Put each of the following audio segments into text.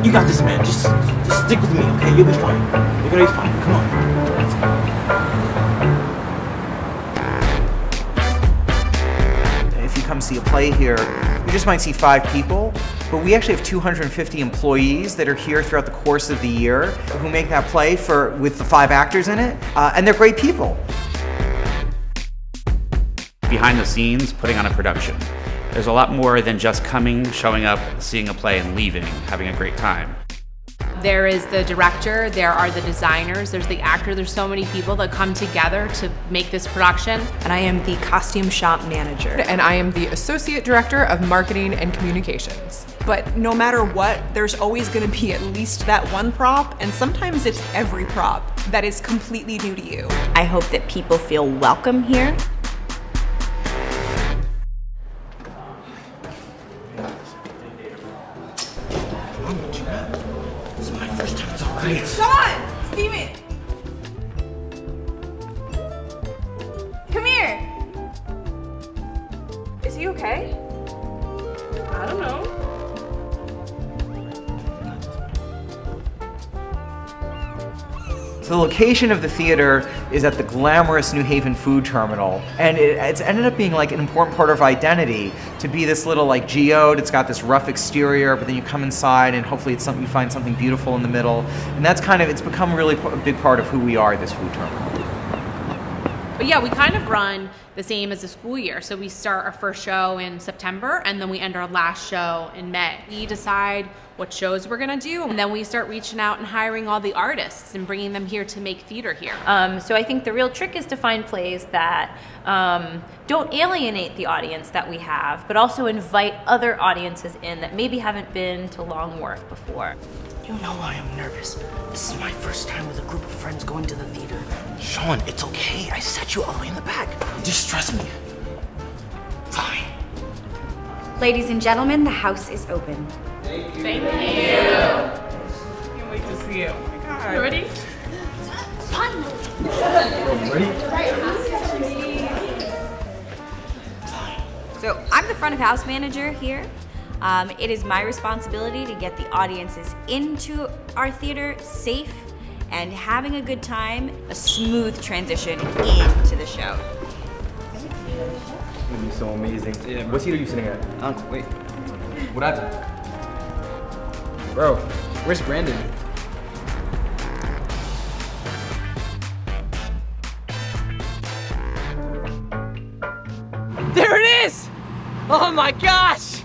You got this, man. Just stick with me, okay? You'll be fine. You're gonna be fine. Come on. If you come see a play here, you just might see 5 people, but we actually have 250 employees that are here throughout the course of the year who make that play with the 5 actors in it, and they're great people. Behind the scenes, putting on a production. There's a lot more than just coming, showing up, seeing a play, and leaving, having a great time. There is the director, there are the designers, there's the actor, there's so many people that come together to make this production. And I am the costume shop manager. And I am the associate director of marketing and communications. But no matter what, there's always gonna be at least that one prop, and sometimes it's every prop that is completely new to you. I hope that people feel welcome here. It's my first time. It's all right. Sean! Steven! Come here! Is he okay? I don't know. So the location of the theater is at the glamorous New Haven food terminal, and it's ended up being like an important part of our identity to be this little like geode. It's got this rough exterior, but then you come inside and hopefully it's something, you find something beautiful in the middle, and that's kind of, it's become really a big part of who we are, this food terminal. But yeah, we kind of run the same as the school year. So we start our first show in September and then we end our last show in May. We decide what shows we're gonna do, and then we start reaching out and hiring all the artists and bringing them here to make theater here. So I think the real trick is to find plays that don't alienate the audience that we have, but also invite other audiences in that maybe haven't been to Long Wharf before. You know I am nervous. This is my first time with a group of friends going to the theater. Sean, it's okay. I sat you all the way in the back. Just trust me. Fine. Ladies and gentlemen, the house is open. Thank you. Can't wait to see it. Oh my God. You ready? So I'm the front of house manager here. It is my responsibility to get the audiences into our theater safe and having a good time, a smooth transition into the show. It's gonna be so amazing. Yeah. What seat are you sitting at? Wait. What happened? Bro, where's Brandon? There it is! Oh my gosh!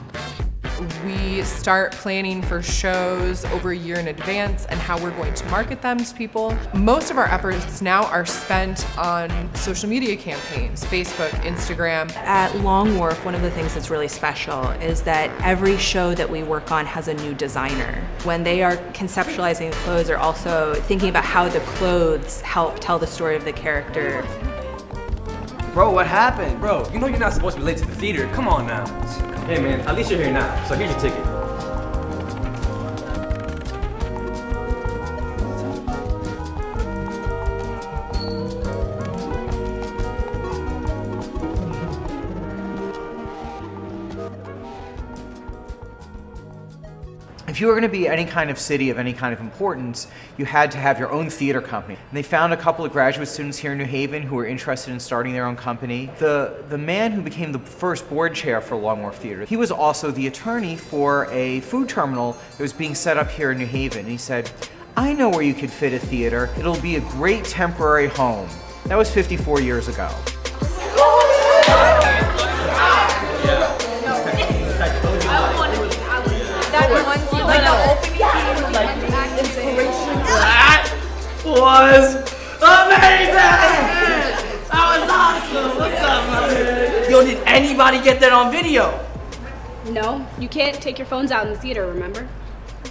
We start planning for shows over a year in advance and how we're going to market them to people. Most of our efforts now are spent on social media campaigns, Facebook, Instagram. At Long Wharf, one of the things that's really special is that every show that we work on has a new designer. When they are conceptualizing the clothes, they're also thinking about how the clothes help tell the story of the character. Bro, what happened? Bro, you know you're not supposed to be late to the theater. Come on now. Hey man, at least you're here now, so here's your ticket. If you were going to be any kind of city of any kind of importance, you had to have your own theater company. And they found a couple of graduate students here in New Haven who were interested in starting their own company. The man who became the first board chair for Long Wharf Theatre, he was also the attorney for a food terminal that was being set up here in New Haven. And he said, I know where you could fit a theater. It'll be a great temporary home. That was 54 years ago. That was amazing! That was awesome! What's up, man? Yo, did anybody get that on video? No, you can't take your phones out in the theater, remember?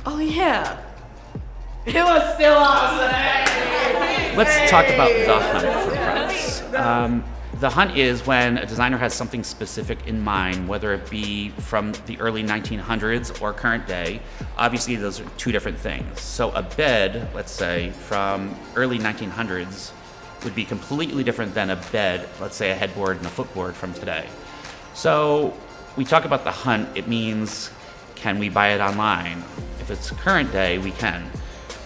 Oh yeah. It was still awesome! Let's talk about the hunt for prints. The hunt is when a designer has something specific in mind, whether it be from the early 1900s or current day. Obviously, those are two different things. So a bed, let's say, from early 1900s would be completely different than a bed, let's say a headboard and a footboard from today. So we talk about the hunt, it means Can we buy it online? If it's current day, we can.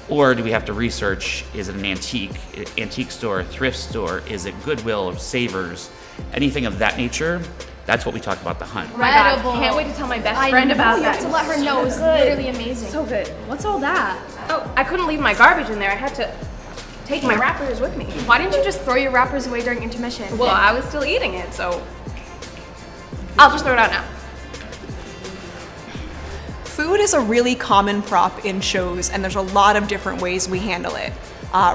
Or do we have to research, is it an antique store, thrift store? Is it Goodwill or Savers? Anything of that nature, that's what we talk about the hunt. Incredible. Can't wait to tell my best friend about that. You have to let her know. It was literally amazing. So good. What's all that? Oh, I couldn't leave my garbage in there. I had to take my wrappers with me. Why didn't you just throw your wrappers away during intermission? Well, I was still eating it, so I'll just throw it out now. Food is a really common prop in shows, and there's a lot of different ways we handle it.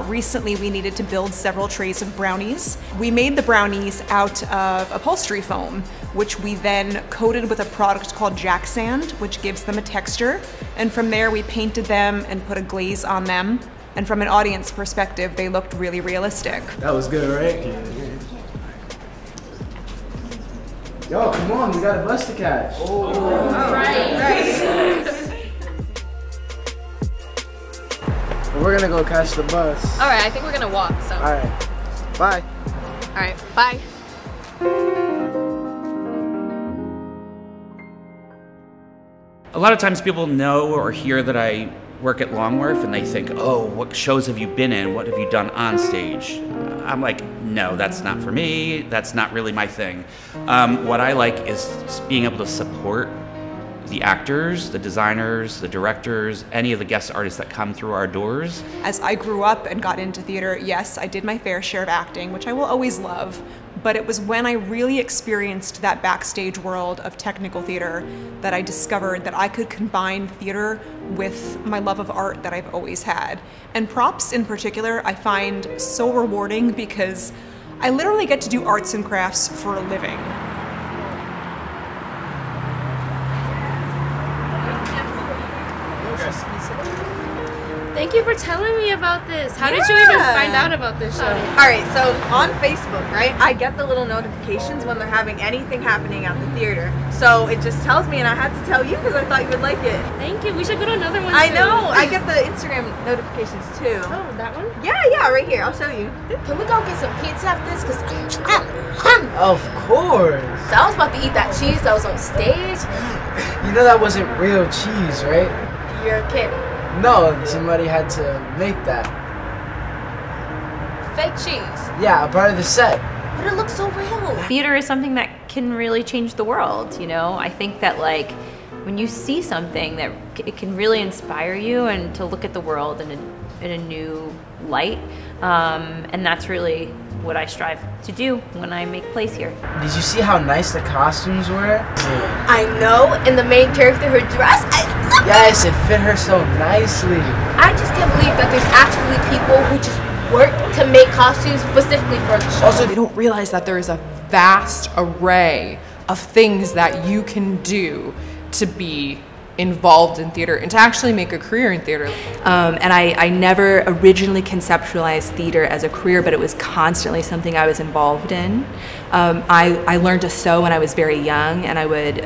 Recently, we needed to build several trays of brownies. We made the brownies out of upholstery foam, which we then coated with a product called Jack Sand, which gives them a texture. And from there, we painted them and put a glaze on them. And from an audience perspective, they looked really realistic. That was good, right? Yo, come on, we got a bus to catch. Right. We're gonna go catch the bus. All right, I think we're gonna walk, so. All right, bye. All right, bye. A lot of times people know or hear that I work at Long Wharf and they think, oh, what shows have you been in? What have you done on stage? I'm like, no, that's not for me. That's not really my thing. What I like is just being able to support the actors, the designers, the directors, any of the guest artists that come through our doors. As I grew up and got into theater, yes, I did my fair share of acting, which I will always love, but it was when I really experienced that backstage world of technical theater that I discovered that I could combine theater with my love of art that I've always had. And props in particular, I find so rewarding because I literally get to do arts and crafts for a living. Thank you for telling me about this. How did you even find out about this show? All right, so on Facebook, right, I get the little notifications when they're having anything happening at the theater. So it just tells me, and I had to tell you because I thought you would like it. Thank you. We should go to another one. I know. I get the Instagram notifications too. Oh, that one? Yeah, right here. I'll show you. Can we go get some pizza after this? Cause Of course. So I was about to eat that cheese that was on stage. You know that wasn't real cheese, right? You're kidding. No, somebody had to make that. Fake cheese. Yeah, part of the set. But it looks so real. Theater is something that can really change the world, you know? I think that like when you see something that it can really inspire you and to look at the world in a new light. And that's really what I strive to do when I make plays here. Did you see how nice the costumes were? I know, and the main character, her dress, I love Yes, it fit her so nicely. I just can't believe that there's actually people who just work to make costumes specifically for the show. Also, they don't realize that there is a vast array of things that you can do to be involved in theater and to actually make a career in theater. And I never originally conceptualized theater as a career, but it was constantly something I was involved in. I learned to sew when I was very young, and I would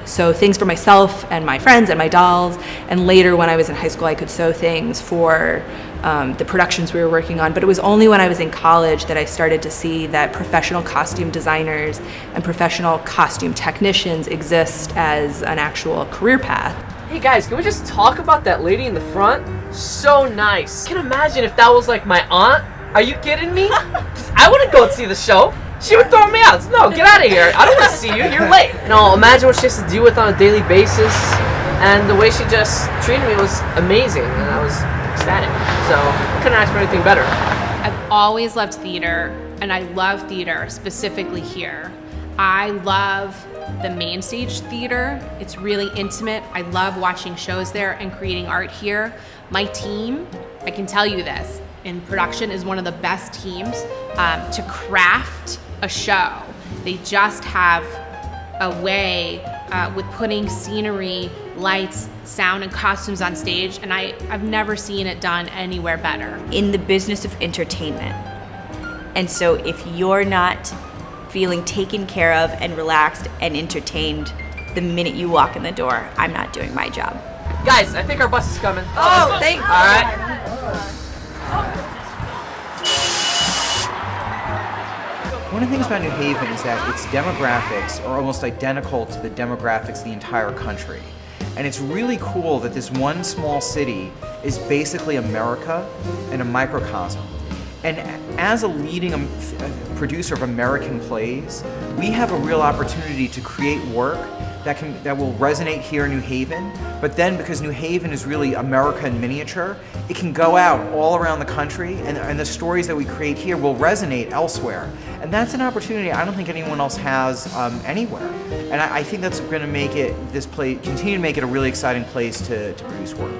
sew things for myself and my friends and my dolls, and later when I was in high school I could sew things for the productions we were working on. But it was only when I was in college that I started to see that professional costume designers and professional costume technicians exist as an actual career path. Hey guys, can we just talk about that lady in the front? So nice. Can you imagine if that was like my aunt? Are you kidding me? I wouldn't go and see the show. She would throw me out. No, get out of here. I don't want to see you. You're late. No, imagine what she has to deal with on a daily basis. And the way she just treated me was amazing. And I was ecstatic. So I couldn't ask for anything better. I've always loved theater, and I love theater specifically here. I love the main stage theater. It's really intimate. I love watching shows there and creating art here. My team, I can tell you this, in production is one of the best teams to craft a show. They just have a way with putting scenery, lights, sound, and costumes on stage, and I've never seen it done anywhere better. In the business of entertainment. And so if you're not feeling taken care of and relaxed and entertained the minute you walk in the door, I'm not doing my job. Guys, I think our bus is coming. Oh, thank you. All right. One of the things about New Haven is that its demographics are almost identical to the demographics of the entire country. And it's really cool that this one small city is basically America in a microcosm. And as a leading producer of American plays, we have a real opportunity to create work that will resonate here in New Haven, but then because New Haven is really America in miniature, it can go out all around the country, and the stories that we create here will resonate elsewhere. And that's an opportunity I don't think anyone else has anywhere. And I think that's going to make it, continue to make it a really exciting place to produce work.